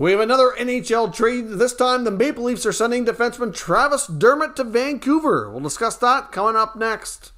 We have another NHL trade. This time, the Maple Leafs are sending defenseman Travis Dermott to Vancouver. We'll discuss that coming up next.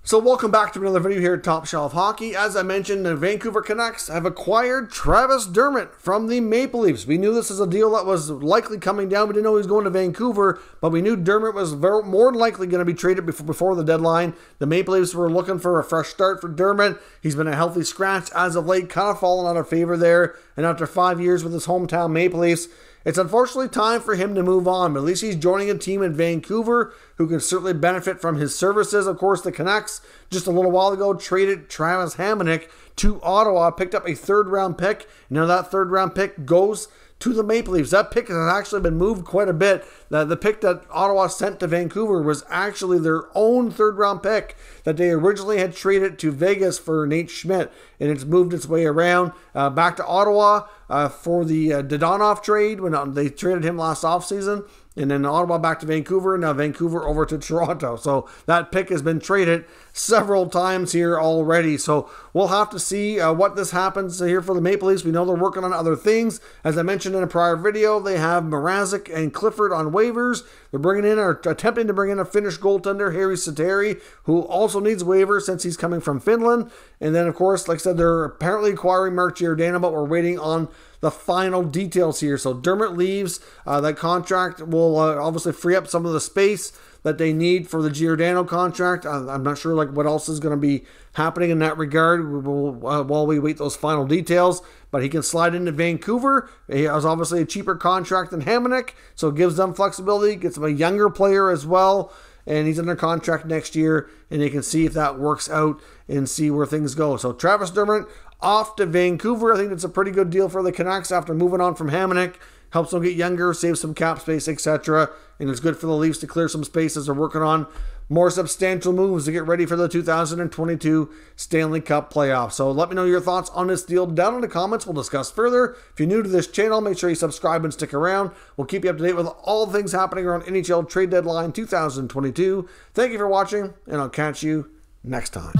So welcome back to another video here at Top Shelf Hockey. As I mentioned, the Vancouver Canucks have acquired Travis Dermott from the Maple Leafs. We knew this was a deal that was likely coming down. We didn't know he was going to Vancouver, but we knew Dermott was more than likely going to be traded before the deadline. The Maple Leafs were looking for a fresh start for Dermott. He's been a healthy scratch as of late, kind of fallen out of favor there. And after 5 years with his hometown Maple Leafs, it's unfortunately time for him to move on, but at least he's joining a team in Vancouver who can certainly benefit from his services. Of course, the Canucks, just a little while ago, traded Travis Hamonic to Ottawa, picked up a third-round pick. Now that third-round pick goes to the Maple Leafs. That pick has actually been moved quite a bit. The pick that Ottawa sent to Vancouver was actually their own third-round pick that they originally had traded to Vegas for Nate Schmidt, and it's moved its way around back to Ottawa for the Dadonov trade when they traded him last offseason. And then Ottawa back to Vancouver, and now Vancouver over to Toronto. So that pick has been traded several times here already. So we'll have to see what this happens here for the Maple Leafs. We know they're working on other things. As I mentioned in a prior video, they have Mrazek and Clifford on waivers. They're bringing in, or attempting to bring in, a Finnish goaltender, SJSTerritory, who also needs waivers since he's coming from Finland. And then, of course, like I said, they're apparently acquiring Mark Giordano, but we're waiting on the final details here. So Dermott leaves. That contract will obviously free up some of the space that they need for the Giordano contract. I'm not sure what else is going to be happening in that regard while we wait those final details. But he can slide into Vancouver. He has obviously a cheaper contract than Hamonic, so it gives them flexibility. Gets them a younger player as well. And he's under contract next year, and they can see if that works out and see where things go. So Travis Dermott off to Vancouver. I think it's a pretty good deal for the Canucks after moving on from Hamonic. Helps them get younger, save some cap space, etc. And it's good for the Leafs to clear some space as they're working on more substantial moves to get ready for the 2022 Stanley Cup playoffs. So let me know your thoughts on this deal down in the comments. We'll discuss further. If you're new to this channel, make sure you subscribe and stick around. We'll keep you up to date with all the things happening around NHL Trade Deadline 2022. Thank you for watching, and I'll catch you next time.